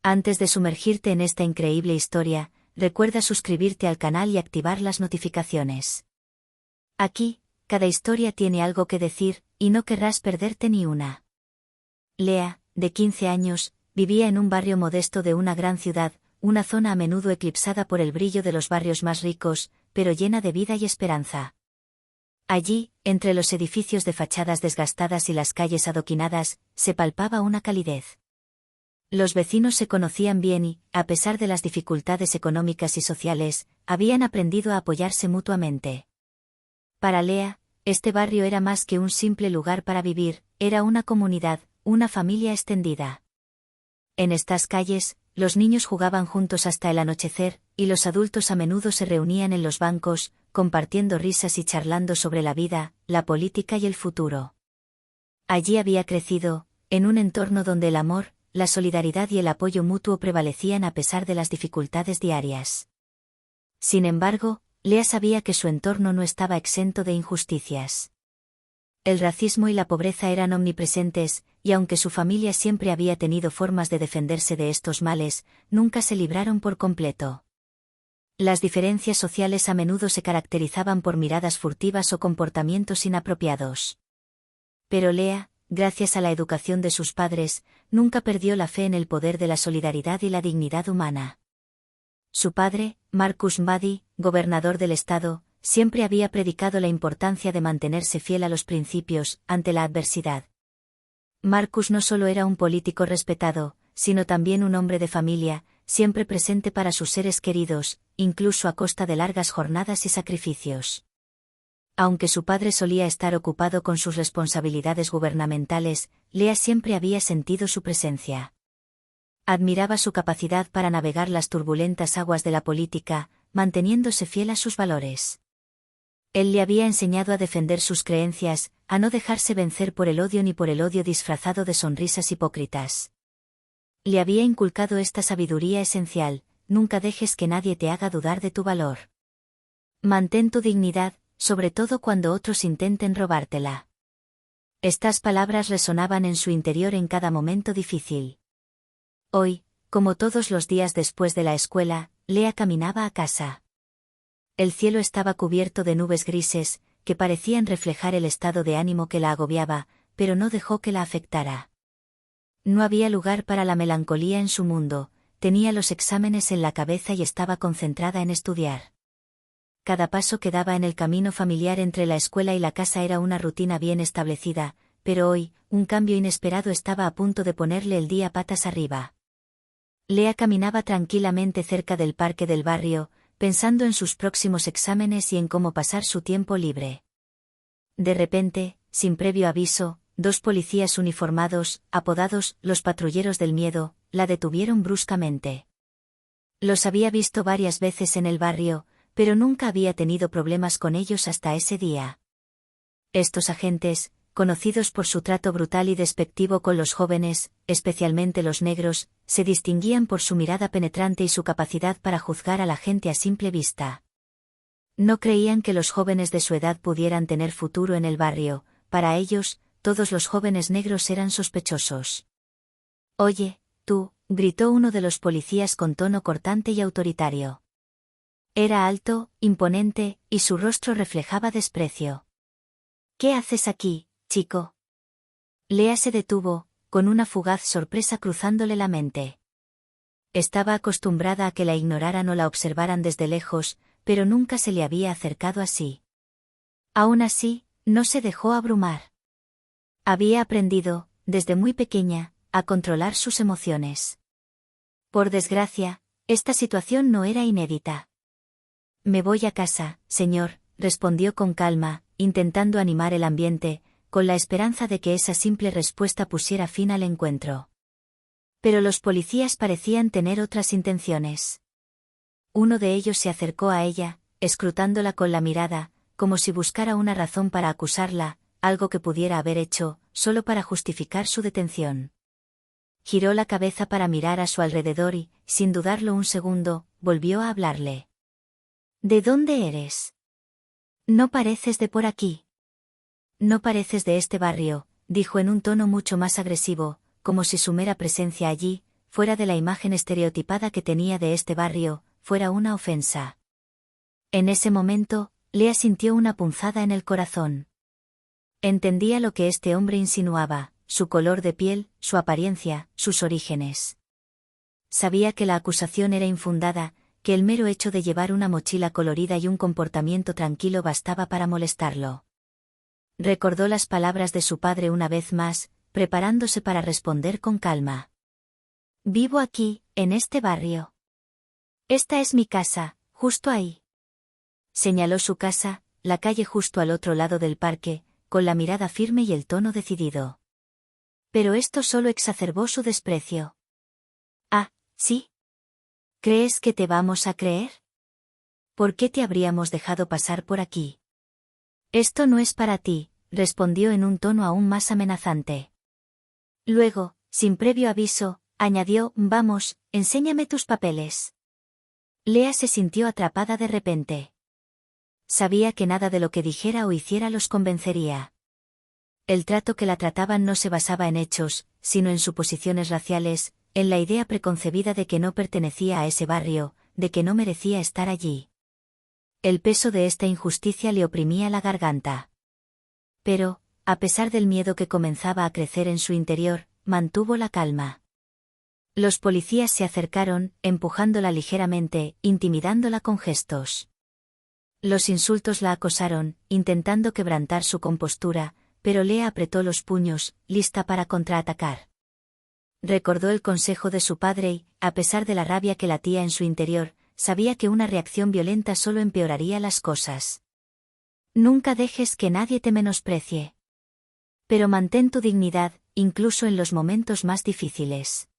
Antes de sumergirte en esta increíble historia, recuerda suscribirte al canal y activar las notificaciones. Aquí, cada historia tiene algo que decir, y no querrás perderte ni una. Lea, de 15 años, vivía en un barrio modesto de una gran ciudad, una zona a menudo eclipsada por el brillo de los barrios más ricos, pero llena de vida y esperanza. Allí, entre los edificios de fachadas desgastadas y las calles adoquinadas, se palpaba una calidez. Los vecinos se conocían bien y, a pesar de las dificultades económicas y sociales, habían aprendido a apoyarse mutuamente. Para Lea, este barrio era más que un simple lugar para vivir, era una comunidad, una familia extendida. En estas calles, los niños jugaban juntos hasta el anochecer, y los adultos a menudo se reunían en los bancos, compartiendo risas y charlando sobre la vida, la política y el futuro. Allí había crecido, en un entorno donde el amor, la solidaridad y el apoyo mutuo prevalecían a pesar de las dificultades diarias. Sin embargo, Lea sabía que su entorno no estaba exento de injusticias. El racismo y la pobreza eran omnipresentes, y aunque su familia siempre había tenido formas de defenderse de estos males, nunca se libraron por completo. Las diferencias sociales a menudo se caracterizaban por miradas furtivas o comportamientos inapropiados. Pero Lea, gracias a la educación de sus padres, nunca perdió la fe en el poder de la solidaridad y la dignidad humana. Su padre, Marcus Mbadi, gobernador del estado, siempre había predicado la importancia de mantenerse fiel a los principios, ante la adversidad. Marcus no solo era un político respetado, sino también un hombre de familia, siempre presente para sus seres queridos, incluso a costa de largas jornadas y sacrificios. Aunque su padre solía estar ocupado con sus responsabilidades gubernamentales, Lea siempre había sentido su presencia. Admiraba su capacidad para navegar las turbulentas aguas de la política, manteniéndose fiel a sus valores. Él le había enseñado a defender sus creencias, a no dejarse vencer por el odio ni por el odio disfrazado de sonrisas hipócritas. Le había inculcado esta sabiduría esencial: nunca dejes que nadie te haga dudar de tu valor. Mantén tu dignidad, sobre todo cuando otros intenten robártela. Estas palabras resonaban en su interior en cada momento difícil. Hoy, como todos los días después de la escuela, Lea caminaba a casa. El cielo estaba cubierto de nubes grises, que parecían reflejar el estado de ánimo que la agobiaba, pero no dejó que la afectara. No había lugar para la melancolía en su mundo, tenía los exámenes en la cabeza y estaba concentrada en estudiar. Cada paso que daba en el camino familiar entre la escuela y la casa era una rutina bien establecida, pero hoy, un cambio inesperado estaba a punto de ponerle el día patas arriba. Lea caminaba tranquilamente cerca del parque del barrio, pensando en sus próximos exámenes y en cómo pasar su tiempo libre. De repente, sin previo aviso, dos policías uniformados, apodados los patrulleros del miedo, la detuvieron bruscamente. Los había visto varias veces en el barrio, pero nunca había tenido problemas con ellos hasta ese día. Estos agentes, conocidos por su trato brutal y despectivo con los jóvenes, especialmente los negros, se distinguían por su mirada penetrante y su capacidad para juzgar a la gente a simple vista. No creían que los jóvenes de su edad pudieran tener futuro en el barrio; para ellos, todos los jóvenes negros eran sospechosos. «Oye, tú», gritó uno de los policías con tono cortante y autoritario. Era alto, imponente, y su rostro reflejaba desprecio. «¿Qué haces aquí, chico?» Lea se detuvo, con una fugaz sorpresa cruzándole la mente. Estaba acostumbrada a que la ignoraran o la observaran desde lejos, pero nunca se le había acercado así. Aún así, no se dejó abrumar. Había aprendido, desde muy pequeña, a controlar sus emociones. Por desgracia, esta situación no era inédita. «Me voy a casa, señor», respondió con calma, intentando animar el ambiente, con la esperanza de que esa simple respuesta pusiera fin al encuentro. Pero los policías parecían tener otras intenciones. Uno de ellos se acercó a ella, escrutándola con la mirada, como si buscara una razón para acusarla, algo que pudiera haber hecho, solo para justificar su detención. Giró la cabeza para mirar a su alrededor y, sin dudarlo un segundo, volvió a hablarle. «¿De dónde eres? No pareces de por aquí». «No pareces de este barrio», dijo en un tono mucho más agresivo, como si su mera presencia allí fuera de la imagen estereotipada que tenía de este barrio, fuera una ofensa. En ese momento, Lea sintió una punzada en el corazón. Entendía lo que este hombre insinuaba, su color de piel, su apariencia, sus orígenes. Sabía que la acusación era infundada, que el mero hecho de llevar una mochila colorida y un comportamiento tranquilo bastaba para molestarlo. Recordó las palabras de su padre una vez más, preparándose para responder con calma. Vivo aquí, en este barrio. Esta es mi casa, justo ahí. Señaló su casa, la calle justo al otro lado del parque, con la mirada firme y el tono decidido. Pero esto solo exacerbó su desprecio. Ah, ¿sí? ¿Crees que te vamos a creer? ¿Por qué te habríamos dejado pasar por aquí? Esto no es para ti, respondió en un tono aún más amenazante. Luego, sin previo aviso, añadió, vamos, enséñame tus papeles. Lea se sintió atrapada de repente. Sabía que nada de lo que dijera o hiciera los convencería. El trato que la trataban no se basaba en hechos, sino en suposiciones raciales, en la idea preconcebida de que no pertenecía a ese barrio, de que no merecía estar allí. El peso de esta injusticia le oprimía la garganta. Pero, a pesar del miedo que comenzaba a crecer en su interior, mantuvo la calma. Los policías se acercaron, empujándola ligeramente, intimidándola con gestos. Los insultos la acosaron, intentando quebrantar su compostura, pero Lea apretó los puños, lista para contraatacar. Recordó el consejo de su padre y, a pesar de la rabia que latía en su interior, sabía que una reacción violenta solo empeoraría las cosas. Nunca dejes que nadie te menosprecie. Pero mantén tu dignidad, incluso en los momentos más difíciles.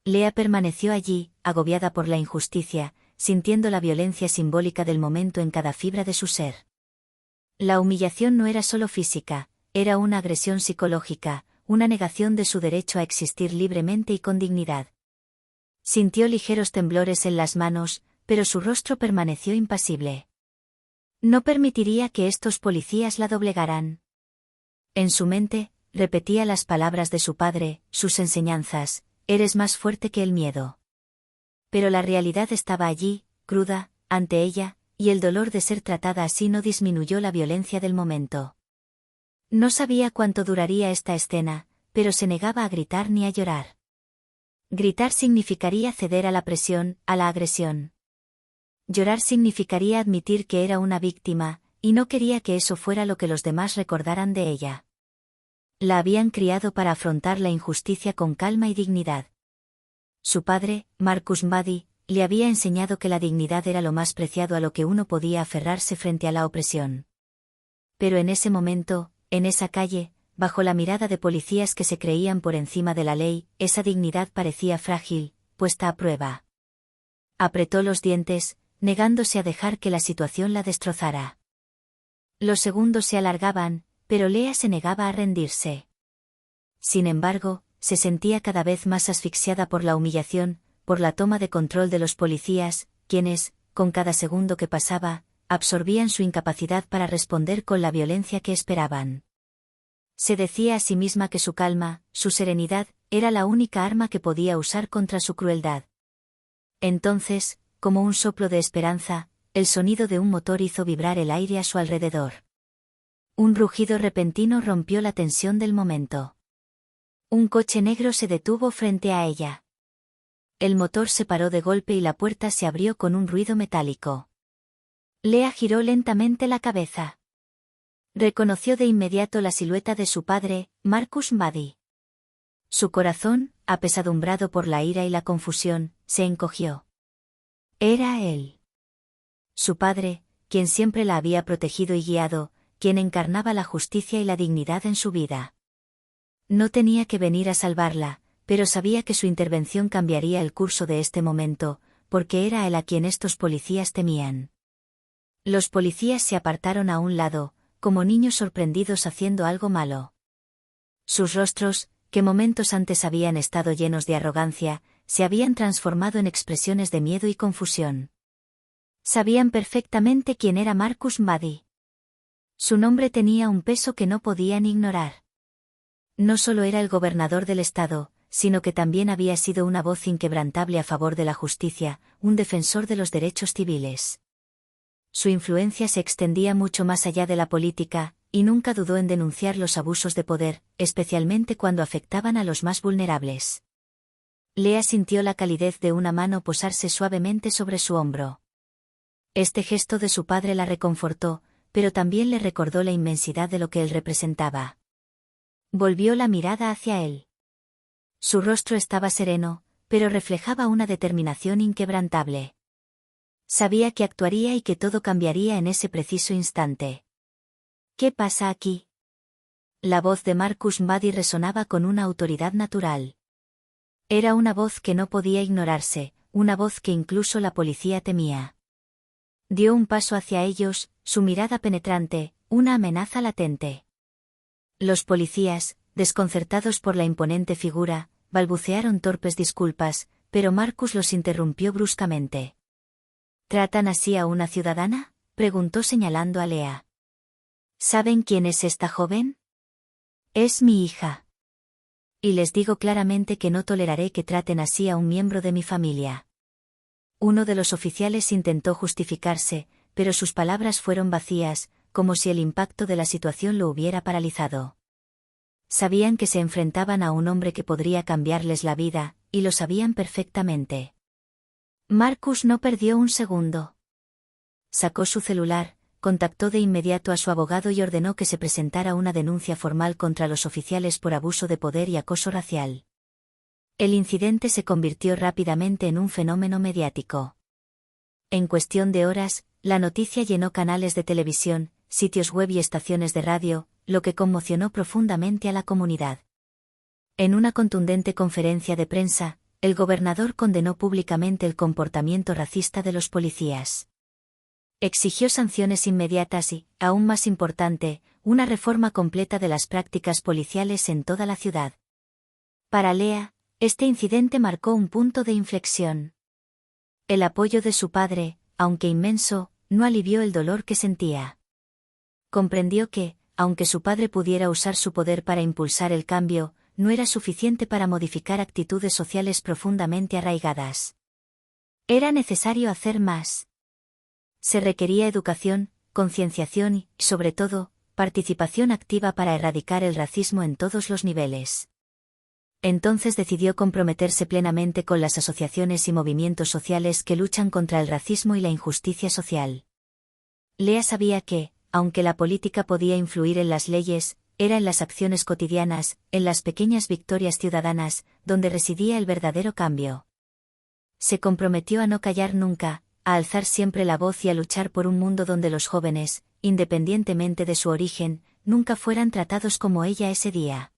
Lea permaneció allí, agobiada por la injusticia, sintiendo la violencia simbólica del momento en cada fibra de su ser. La humillación no era solo física, era una agresión psicológica, una negación de su derecho a existir libremente y con dignidad. Sintió ligeros temblores en las manos, pero su rostro permaneció impasible. No permitiría que estos policías la doblegaran. En su mente, repetía las palabras de su padre, sus enseñanzas, eres más fuerte que el miedo. Pero la realidad estaba allí, cruda, ante ella, y el dolor de ser tratada así no disminuyó la violencia del momento. No sabía cuánto duraría esta escena, pero se negaba a gritar ni a llorar. Gritar significaría ceder a la presión, a la agresión. Llorar significaría admitir que era una víctima, y no quería que eso fuera lo que los demás recordaran de ella. La habían criado para afrontar la injusticia con calma y dignidad. Su padre, Marcus Mbadi, le había enseñado que la dignidad era lo más preciado a lo que uno podía aferrarse frente a la opresión. Pero en ese momento, en esa calle, bajo la mirada de policías que se creían por encima de la ley, esa dignidad parecía frágil, puesta a prueba. Apretó los dientes, negándose a dejar que la situación la destrozara. Los segundos se alargaban, pero Lea se negaba a rendirse. Sin embargo, se sentía cada vez más asfixiada por la humillación, por la toma de control de los policías, quienes, con cada segundo que pasaba, absorbían su incapacidad para responder con la violencia que esperaban. Se decía a sí misma que su calma, su serenidad, era la única arma que podía usar contra su crueldad. Entonces, como un soplo de esperanza, el sonido de un motor hizo vibrar el aire a su alrededor. Un rugido repentino rompió la tensión del momento. Un coche negro se detuvo frente a ella. El motor se paró de golpe y la puerta se abrió con un ruido metálico. Lea giró lentamente la cabeza. Reconoció de inmediato la silueta de su padre, Marcus Mbadi. Su corazón, apesadumbrado por la ira y la confusión, se encogió. Era él. Su padre, quien siempre la había protegido y guiado, quien encarnaba la justicia y la dignidad en su vida. No tenía que venir a salvarla, pero sabía que su intervención cambiaría el curso de este momento, porque era él a quien estos policías temían. Los policías se apartaron a un lado, como niños sorprendidos haciendo algo malo. Sus rostros, que momentos antes habían estado llenos de arrogancia, se habían transformado en expresiones de miedo y confusión. Sabían perfectamente quién era Marcus Mbadi. Su nombre tenía un peso que no podían ignorar. No solo era el gobernador del estado, sino que también había sido una voz inquebrantable a favor de la justicia, un defensor de los derechos civiles. Su influencia se extendía mucho más allá de la política, y nunca dudó en denunciar los abusos de poder, especialmente cuando afectaban a los más vulnerables. Lea sintió la calidez de una mano posarse suavemente sobre su hombro. Este gesto de su padre la reconfortó, pero también le recordó la inmensidad de lo que él representaba. Volvió la mirada hacia él. Su rostro estaba sereno, pero reflejaba una determinación inquebrantable. Sabía que actuaría y que todo cambiaría en ese preciso instante. ¿Qué pasa aquí? La voz de Marcus Muddy resonaba con una autoridad natural. Era una voz que no podía ignorarse, una voz que incluso la policía temía. Dio un paso hacia ellos, su mirada penetrante, una amenaza latente. Los policías, desconcertados por la imponente figura, balbucearon torpes disculpas, pero Marcus los interrumpió bruscamente. ¿Tratan así a una ciudadana?, preguntó señalando a Lea. ¿Saben quién es esta joven? Es mi hija. Y les digo claramente que no toleraré que traten así a un miembro de mi familia. Uno de los oficiales intentó justificarse, pero sus palabras fueron vacías, como si el impacto de la situación lo hubiera paralizado. Sabían que se enfrentaban a un hombre que podría cambiarles la vida, y lo sabían perfectamente. Marcus no perdió un segundo. Sacó su celular, contactó de inmediato a su abogado y ordenó que se presentara una denuncia formal contra los oficiales por abuso de poder y acoso racial. El incidente se convirtió rápidamente en un fenómeno mediático. En cuestión de horas, la noticia llenó canales de televisión, sitios web y estaciones de radio, lo que conmocionó profundamente a la comunidad. En una contundente conferencia de prensa, el gobernador condenó públicamente el comportamiento racista de los policías. Exigió sanciones inmediatas y, aún más importante, una reforma completa de las prácticas policiales en toda la ciudad. Para Lea, este incidente marcó un punto de inflexión. El apoyo de su padre, aunque inmenso, no alivió el dolor que sentía. Comprendió que, aunque su padre pudiera usar su poder para impulsar el cambio, no era suficiente para modificar actitudes sociales profundamente arraigadas. Era necesario hacer más. Se requería educación, concienciación y, sobre todo, participación activa para erradicar el racismo en todos los niveles. Entonces decidió comprometerse plenamente con las asociaciones y movimientos sociales que luchan contra el racismo y la injusticia social. Lea sabía que, aunque la política podía influir en las leyes, era en las acciones cotidianas, en las pequeñas victorias ciudadanas, donde residía el verdadero cambio. Se comprometió a no callar nunca, a alzar siempre la voz y a luchar por un mundo donde los jóvenes, independientemente de su origen, nunca fueran tratados como ella ese día.